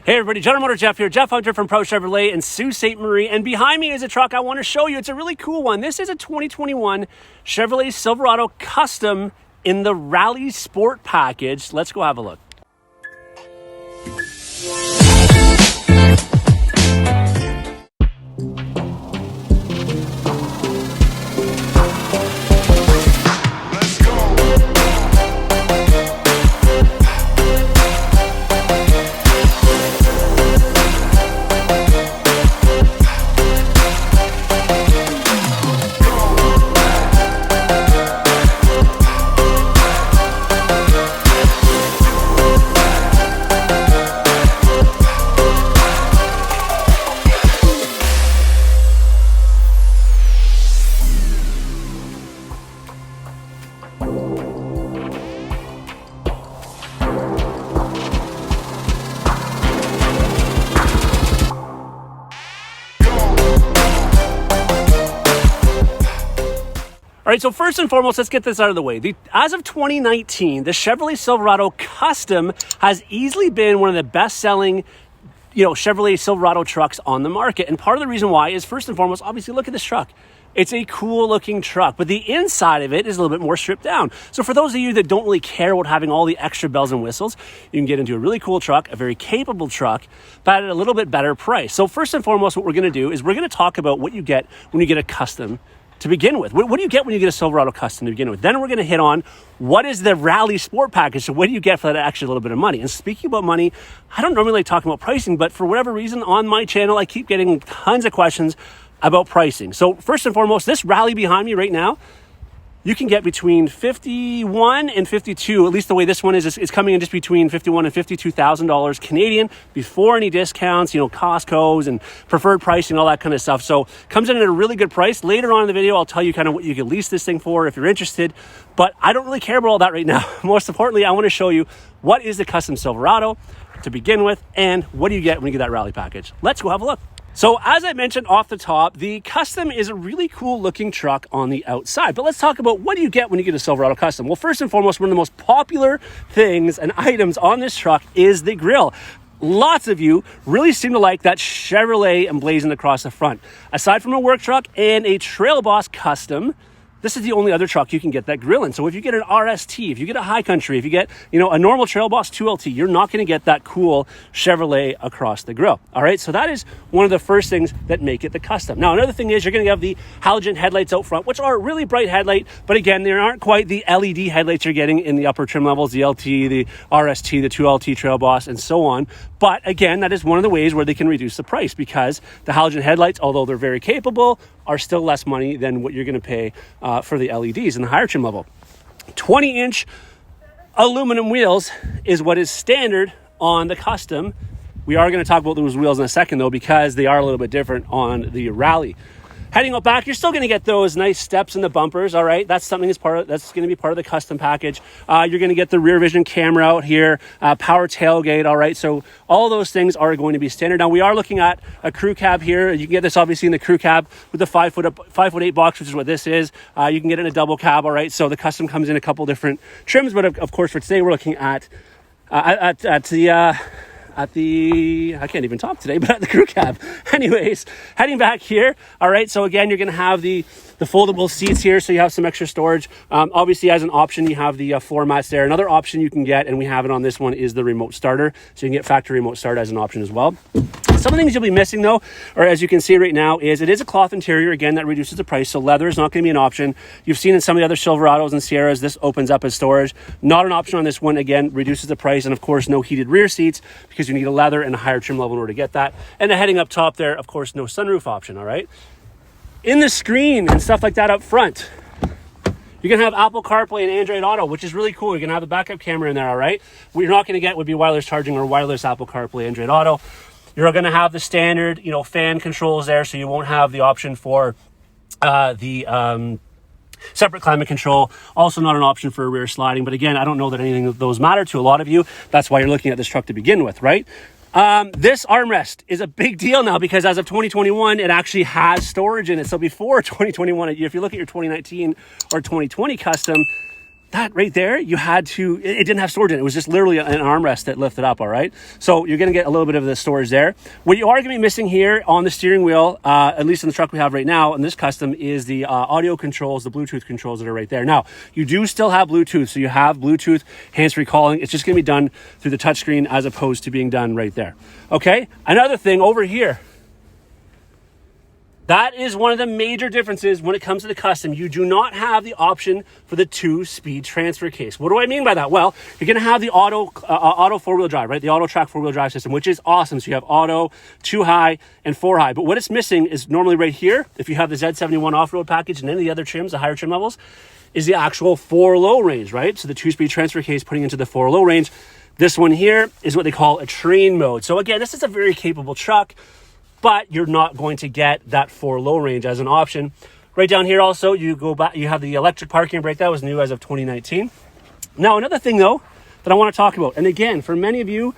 Hey everybody, General Motor Jeff here, Jeff Hunter from Pro Chevrolet in Sault Ste. Marie, and behind me is a truck I want to show you. It's a really cool one. This is a 2021 Chevrolet Silverado Custom in the Rally Sport package. Let's go have a look. All right, so first and foremost, let's get this out of the way. As of 2019, the Chevrolet Silverado Custom has easily been one of the best-selling, Chevrolet Silverado trucks on the market. And part of the reason why is, first and foremost, obviously, look at this truck. It's a cool-looking truck, but the inside of it is a little bit more stripped down. So for those of you that don't really care about having all the extra bells and whistles, you can get into a really cool truck, a very capable truck, but at a little bit better price. So first and foremost, what we're going to do is we're going to talk about what you get when you get a Custom to begin with. What do you get when you get a Silverado Custom to begin with? Then we're going to hit on what is the Rally Sport package. So what do you get for that extra little bit of money? And speaking about money, I don't normally like talking about pricing, but for whatever reason on my channel, I keep getting tons of questions about pricing. So first and foremost, this Rally behind me right now, you can get between 51 and 52, at least the way this one is, it's coming in just between 51 and $52,000 Canadian before any discounts, Costco's and preferred pricing, all that kind of stuff. So comes in at a really good price. Later on in the video, I'll tell you kind of what you can lease this thing for if you're interested, but I don't really care about all that right now. Most importantly, I want to show you what is the Custom Silverado to begin with and what do you get when you get that Rally package. Let's go have a look. So as I mentioned off the top, the Custom is a really cool looking truck on the outside. But let's talk about what do you get when you get a Silverado Custom. Well, first and foremost, one of the most popular things and items on this truck is the grille. Lots of you really seem to like that Chevrolet emblazoned across the front. Aside from a work truck and a Trail Boss Custom, this is the only other truck you can get that grille in. So if you get an RST, if you get a High Country, if you get, a normal Trail Boss 2LT, you're not going to get that cool Chevrolet across the grille. All right, so that is one of the first things that make it the Custom. Now, another thing is you're going to have the halogen headlights out front, which are a really bright headlight, but again, they aren't quite the LED headlights you're getting in the upper trim levels, the LT, the RST, the 2LT Trail Boss, and so on. But again, that is one of the ways where they can reduce the price because the halogen headlights, although they're very capable, are still less money than what you're going to pay for the LEDs in the higher trim level. 20-inch aluminum wheels is what is standard on the Custom. We are going to talk about those wheels in a second, though, because they are a little bit different on the Rally. Heading up back, you're still going to get those nice steps in the bumpers, all right? That's something that's going to be part of the Custom package. You're going to get the rear vision camera out here, power tailgate, all right? So all those things are going to be standard. Now, we are looking at a crew cab here. You can get this, obviously, in the crew cab with the 5'8" box, which is what this is. You can get it in a double cab, all right? So the Custom comes in a couple different trims, but of course, for today, we're looking at the I can't even talk today, but at the crew cab. Anyways, heading back here. All right, so again, you're going to have the foldable seats here, so you have some extra storage. Obviously, as an option, you have the floor mats there. Another option you can get, and we have it on this one, is the remote starter. So you can get factory remote start as an option as well. Some of the things you'll be missing, though, or as you can see right now, is it is a cloth interior. Again, that reduces the price, so leather is not going to be an option. You've seen in some of the other Silverados and Sierras, this opens up as storage. Not an option on this one. Again, reduces the price, and of course, no heated rear seats because you need a leather and a higher trim level in order to get that. And heading up top there, of course, no sunroof option, all right? In the screen and stuff like that up front, you're going to have Apple CarPlay and Android Auto, which is really cool. You're going to have a backup camera in there, all right? What you're not going to get would be wireless charging or wireless Apple CarPlay, Android Auto. You're going to have the standard, fan controls there, so you won't have the option for the separate climate control. Also not an option for rear sliding. But again, I don't know that anything of those matter to a lot of you. That's why you're looking at this truck to begin with, right? This armrest is a big deal now because as of 2021, it actually has storage in it. So before 2021, if you look at your 2019 or 2020 Custom, that right there, you had to, it didn't have storage in it. It was just literally an armrest that lifted up, all right? So you're gonna get a little bit of the storage there. What you are gonna be missing here on the steering wheel, at least in the truck we have right now, in this Custom, is the audio controls, the Bluetooth controls that are right there. Now, you do still have Bluetooth, so you have Bluetooth hands-free calling. It's just gonna be done through the touchscreen as opposed to being done right there, okay? Another thing over here, that is one of the major differences when it comes to the Custom. You do not have the option for the 2-speed transfer case. What do I mean by that? Well, you're gonna have the auto 4-wheel drive, right? The auto track 4-wheel drive system, which is awesome. So you have auto, 2 high, and 4 high. But what it's missing is normally right here, if you have the Z71 off-road package and any of the other trims, the higher trim levels, is the actual 4 low range, right? So the 2-speed transfer case putting into the 4 low range. This one here is what they call a train mode. So again, this is a very capable truck, but you're not going to get that 4 low range as an option. Right down here also, you go back, you have the electric parking brake. That was new as of 2019. Now, another thing though, that I want to talk about, and again, for many of you,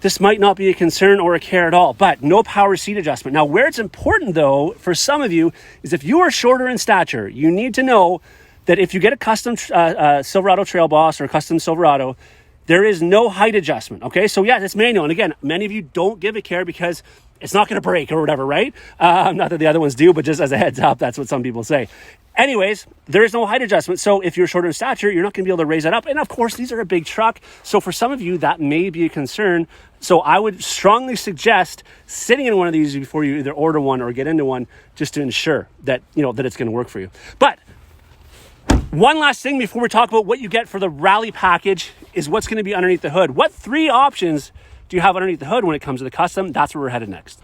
this might not be a concern or a care at all, but no power seat adjustment. Now, where it's important though, for some of you, is if you are shorter in stature, you need to know that if you get a custom Silverado Trail Boss or a custom Silverado, there is no height adjustment, okay? So yeah, it's manual. And again, many of you don't give a care because it's not going to break or whatever, right? Not that the other ones do, but just as a heads up, that's what some people say. Anyways, there is no height adjustment. So if you're shorter in stature, you're not going to be able to raise that up. And of course, these are a big truck. So for some of you, that may be a concern. So I would strongly suggest sitting in one of these before you either order one or get into one, just to ensure that, you know, that it's going to work for you. But one last thing before we talk about what you get for the rally package is what's going to be underneath the hood. What 3 options do you have underneath the hood when it comes to the Custom? That's where we're headed next.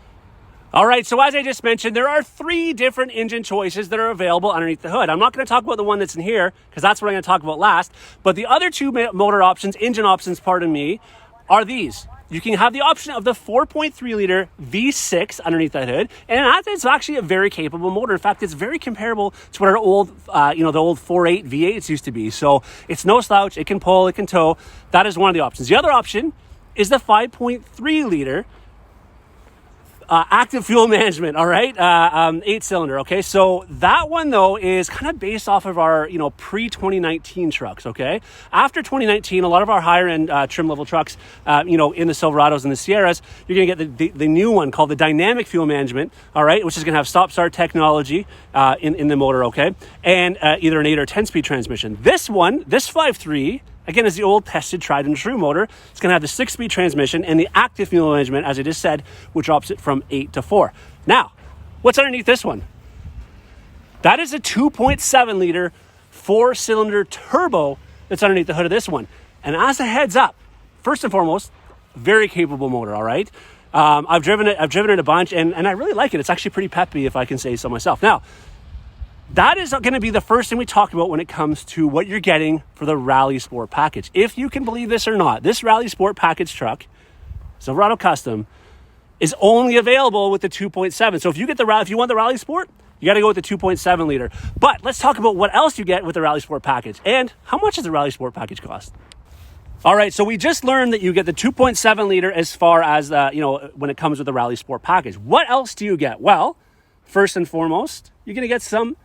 All right, so as I just mentioned, there are 3 different engine choices that are available underneath the hood. I'm not going to talk about the one that's in here because that's what I'm going to talk about last. But the other 2 motor options, engine options, pardon me, are these. You can have the option of the 4.3 liter V6 underneath that hood, and that is actually a very capable motor. In fact, it's very comparable to what our old, the old 4.8 V8s used to be. So it's no slouch. It can pull, it can tow. That is one of the options. The other option is the 5.3 liter active fuel management, all right? 8-cylinder, okay? So that one, though, is kind of based off of our, pre-2019 trucks, okay? After 2019, a lot of our higher-end trim-level trucks, in the Silverados and the Sierras, you're going to get the new one called the dynamic fuel management, all right? Which is going to have stop-start technology in the motor, okay? And either an 8 or 10-speed transmission. This one, this 5.3, again, is the old tested, tried and true motor. It's going to have the 6-speed transmission and the active fuel management, as I just said, which drops it from 8 to 4. Now, what's underneath this one? That is a 2.7 liter 4-cylinder turbo that's underneath the hood of this one. And as a heads up, first and foremost, very capable motor, all right? I've driven it a bunch, and I really like it. It's actually pretty peppy, if I can say so myself. Now, that is going to be the first thing we talk about when it comes to what you're getting for the Rally Sport package. If you can believe this or not, this Rally Sport package truck, Silverado Custom, is only available with the 2.7. So if you want the Rally Sport, you got to go with the 2.7 liter. But let's talk about what else you get with the Rally Sport package and how much does the Rally Sport package cost? All right, so we just learned that you get the 2.7 liter as far as when it comes with the Rally Sport package. What else do you get? Well, first and foremost, you're going to get some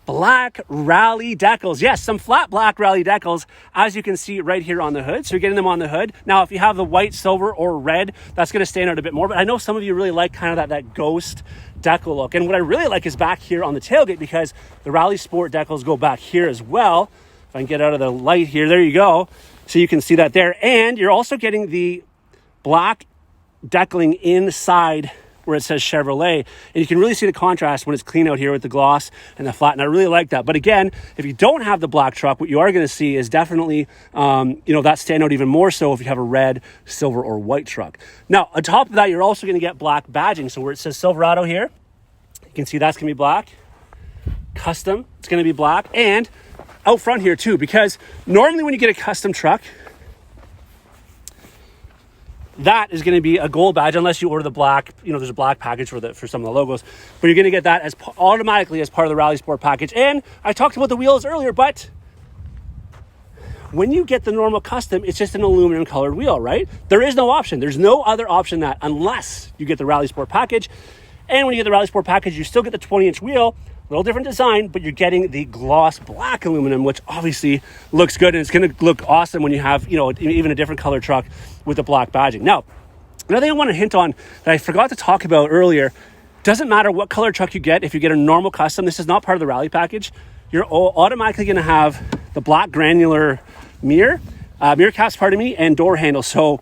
black rally decals. Yes, some flat black rally decals, as you can see right here on the hood. So you're getting them on the hood. Now, if you have the white, silver, or red, that's going to stand out a bit more. But I know some of you really like kind of that ghost decal look. And what I really like is back here on the tailgate, because the Rally Sport decals go back here as well. If I can get out of the light here, there you go. So you can see that there. And you're also getting the black decaling inside where it says Chevrolet, and you can really see the contrast when it's clean out here with the gloss and the flat, and I really like that. But again, if you don't have the black truck, what you are going to see is definitely, that stand out even more so if you have a red, silver, or white truck. Now, on top of that, you're also going to get black badging. So where it says Silverado here, you can see that's going to be black. Custom, it's going to be black, and out front here too, because normally when you get a custom truck, that is going to be a gold badge unless you order the black, there's a black package for some of the logos, but you're going to get that as automatically as part of the Rally Sport package. And I talked about the wheels earlier, but when you get the normal Custom, it's just an aluminum colored wheel, right? There is no option. There's no other option that unless you get the Rally Sport package. And when you get the Rally Sport package, you still get the 20-inch wheel, little different design, but you're getting the gloss black aluminum, which obviously looks good, and it's going to look awesome when you have, even a different color truck with the black badging. Now, another thing I want to hint on that I forgot to talk about earlier, doesn't matter what color truck you get. If you get a normal custom, this is not part of the rally package, you're automatically going to have the black granular mirror caps, and door handles. So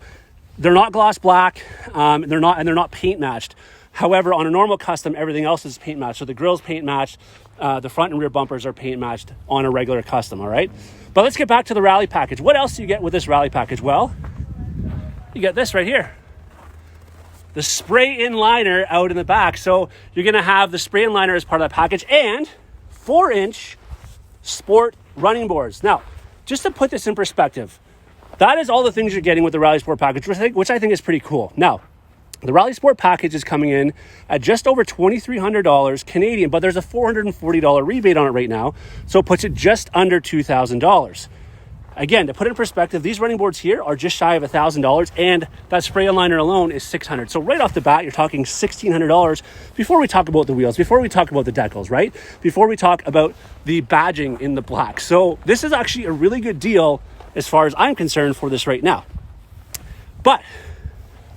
they're not gloss black, they're not paint matched. However, on a normal custom, everything else is paint matched. So the grill's paint matched, the front and rear bumpers are paint matched on a regular custom, all right? But let's get back to the rally package. What else do you get with this rally package? Well, you get this right here. The spray-in liner out in the back. So you're gonna have the spray-in liner as part of that package, and 4-inch sport running boards. Now, just to put this in perspective, that is all the things you're getting with the Rally Sport package, which I think is pretty cool. Now, the Rally Sport package is coming in at just over $2,300 Canadian, but there's a $440 rebate on it right now, so it puts it just under $2,000. Again, to put it in perspective, these running boards here are just shy of $1,000, and that spray liner alone is $600. So right off the bat, you're talking $1,600 before we talk about the wheels, before we talk about the decals, right? Before we talk about the badging in the black. So this is actually a really good deal as far as I'm concerned for this right now. But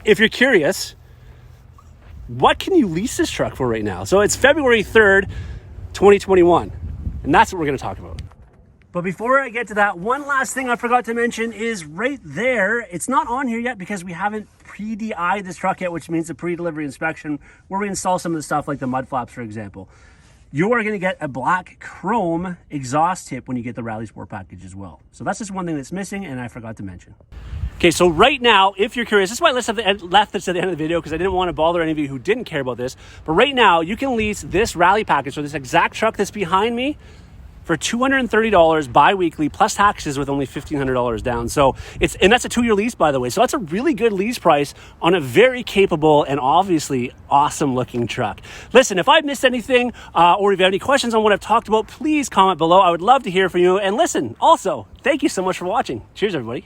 if you're curious, what can you lease this truck for right now? So it's February 3rd, 2021, and that's what we're going to talk about. But before I get to that, one last thing I forgot to mention is right there. It's not on here yet because we haven't pre-DI'd this truck yet, which means a pre-delivery inspection where we install some of the stuff like the mud flaps, for example. You are going to get a black chrome exhaust tip when you get the Rally Sport package as well. So that's just one thing that's missing and I forgot to mention. Okay, so right now, if you're curious, this is why I left this at the end of the video because I didn't want to bother any of you who didn't care about this. But right now, you can lease this Rally package, so this exact truck that's behind me, for $230 bi-weekly plus taxes with only $1,500 down. So and that's a 2-year lease, by the way. So that's a really good lease price on a very capable and obviously awesome looking truck. Listen, if I've missed anything or if you have any questions on what I've talked about, please comment below. I would love to hear from you. And listen, also, thank you so much for watching. Cheers, everybody.